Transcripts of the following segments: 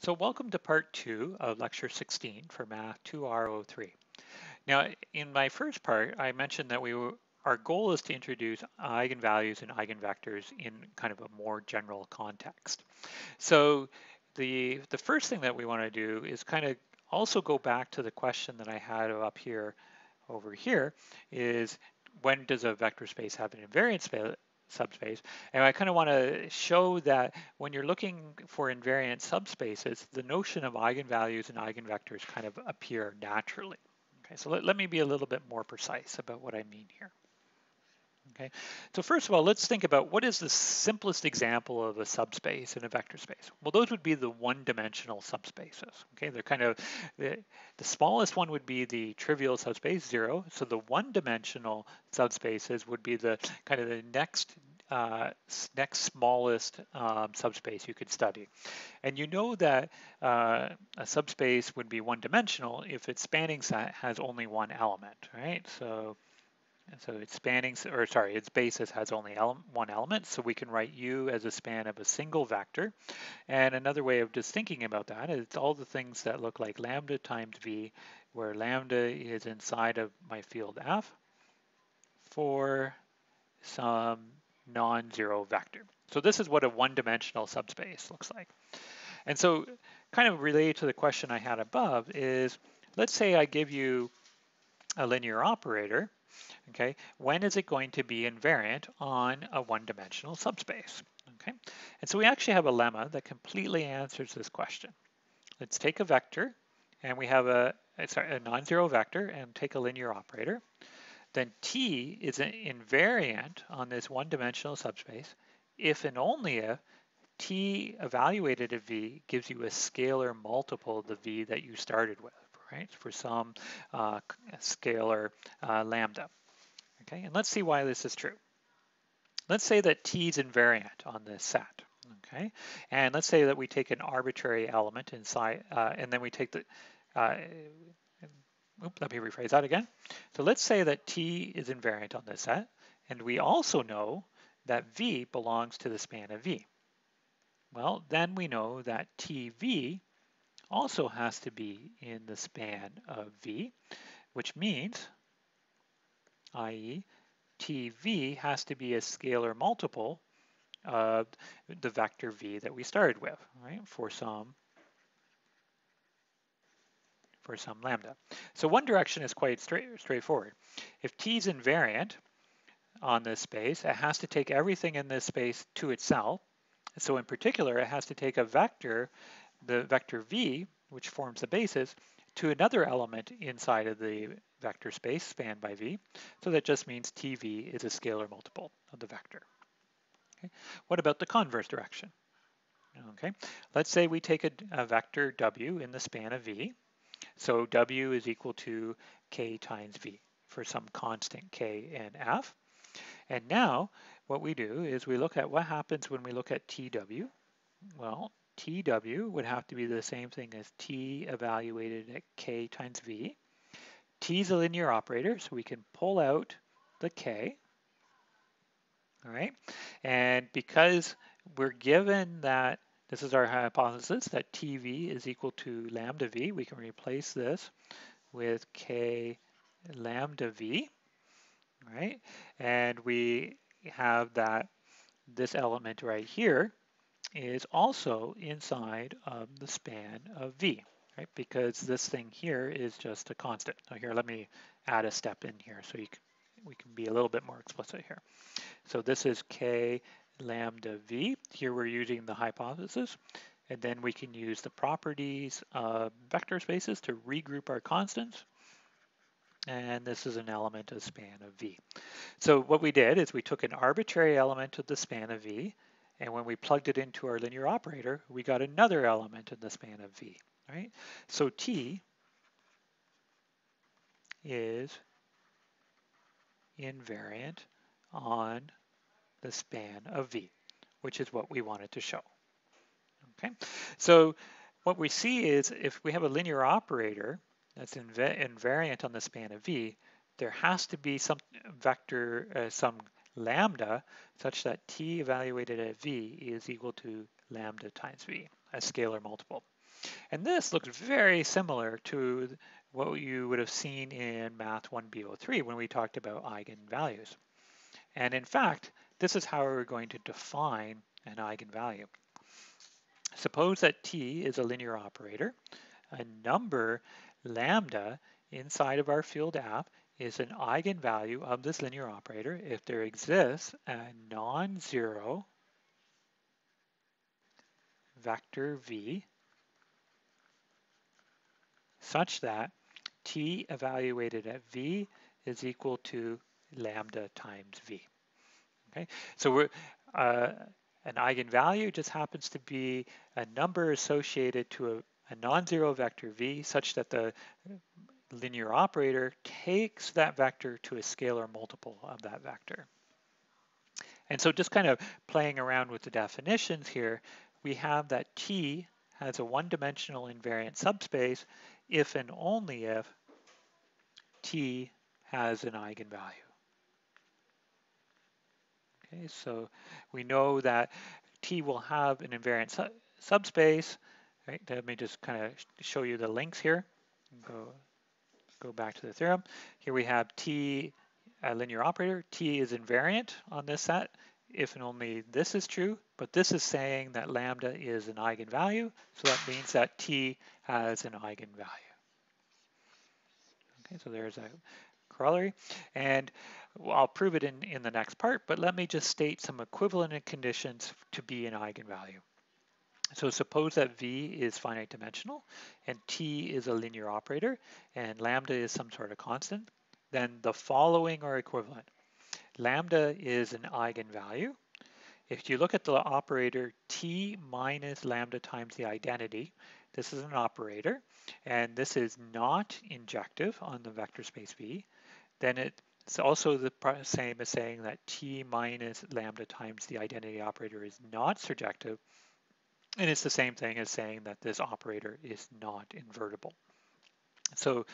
So welcome to part 2 of lecture 16 for Math 2R03. Now, in my first part, I mentioned that our goal is to introduce eigenvalues and eigenvectors in kind of a more general context. So the first thing that we want to do is kind of also go back to the question that I had up here, over here, is when does a vector space have an invariant subspace? And I kind of want to show that when you're looking for invariant subspaces, the notion of eigenvalues and eigenvectors kind of appear naturally. Okay, so let me be a little bit more precise about what I mean here. Okay, so first of all, let's think about what is the simplest example of a subspace in a vector space. Well, those would be the one-dimensional subspaces. Okay, they're kind of the smallest one would be the trivial subspace 0. So the one-dimensional subspaces would be the kind of the next smallest subspace you could study. And you know that a subspace would be one-dimensional if its spanning set has only one element, right? So its its basis has only one element, so we can write U as a span of a single vector. And another way of just thinking about that is all the things that look like lambda times V, where lambda is inside of my field F for some non-zero vector. So this is what a one-dimensional subspace looks like. And so kind of related to the question I had above is, let's say I give you a linear operator. Okay, when is it going to be invariant on a one-dimensional subspace? Okay, and so we actually have a lemma that completely answers this question. Let's take a vector, and we have a non-zero vector, and take a linear operator. Then T is an invariant on this one-dimensional subspace if and only if T evaluated at V gives you a scalar multiple of the V that you started with, right? For some scalar lambda. Okay, and let's see why this is true. Let's say that T is invariant on this set. Okay, and let's say that we take an arbitrary element inside, and then we take the, let me rephrase that again. So let's say that T is invariant on this set, and we also know that V belongs to the span of V. Well, then we know that TV also has to be in the span of V, which means, i.e., TV has to be a scalar multiple of the vector V that we started with, right, for some lambda. So one direction is quite straightforward. If T is invariant on this space, it has to take everything in this space to itself. So in particular, it has to take a vector, the vector V, which forms the basis, to another element inside of the vector space spanned by V. So that just means TV is a scalar multiple of the vector. Okay. What about the converse direction? Okay, let's say we take a vector W in the span of V. So W is equal to K times V for some constant K and F. And now what we do is we look at what happens when we look at TW. Well, TW would have to be the same thing as T evaluated at K times V. T is a linear operator, so we can pull out the K. All right, and because we're given that this is our hypothesis that TV is equal to lambda V, we can replace this with K lambda V, right? And we have that this element right here is also inside of the span of V, right? Because this thing here is just a constant. Now here, let me add a step in here so we can be a little bit more explicit here. So this is K lambda V. Here we're using the hypothesis, and then we can use the properties of vector spaces to regroup our constants. And this is an element of span of V. So what we did is we took an arbitrary element of the span of V, and when we plugged it into our linear operator, we got another element in the span of V, right? So T is invariant on the span of V, which is what we wanted to show. Okay, so what we see is if we have a linear operator that's invariant on the span of V, there has to be some vector, some lambda, such that T evaluated at V is equal to lambda times V, a scalar multiple. And this looks very similar to what you would have seen in Math 1B03 when we talked about eigenvalues. And in fact, this is how we're going to define an eigenvalue. Suppose that T is a linear operator. A number lambda inside of our field F is an eigenvalue of this linear operator if there exists a non-zero vector V such that T evaluated at V is equal to lambda times V. Okay, so an eigenvalue just happens to be a number associated to a non-zero vector V such that the linear operator takes that vector to a scalar multiple of that vector. And so just kind of playing around with the definitions here, we have that T has a one-dimensional invariant subspace if and only if T has an eigenvalue. Okay, so we know that T will have an invariant subspace. Right? Let me just kind of show you the links here. Go back to the theorem. Here we have T, a linear operator. T is invariant on this set if and only this is true, but this is saying that lambda is an eigenvalue, so that means that T has an eigenvalue. Okay, so there's a corollary, and I'll prove it in the next part, but let me just state some equivalent conditions to be an eigenvalue. So suppose that V is finite dimensional and T is a linear operator and lambda is some sort of constant, then the following are equivalent. Lambda is an eigenvalue. If you look at the operator T minus lambda times the identity, this is an operator and this is not injective on the vector space V, then it's also the same as saying that T minus lambda times the identity operator is not surjective. And it's the same thing as saying that this operator is not invertible. So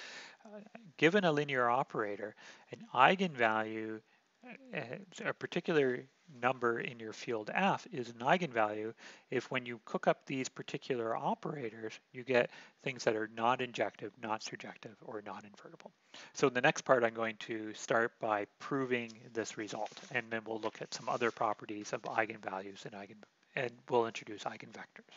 given a linear operator, an eigenvalue, a particular number in your field F is an eigenvalue if when you cook up these particular operators, you get things that are not injective, not surjective, or not invertible. So in the next part, I'm going to start by proving this result, and then we'll look at some other properties of eigenvalues and we'll introduce eigenvectors.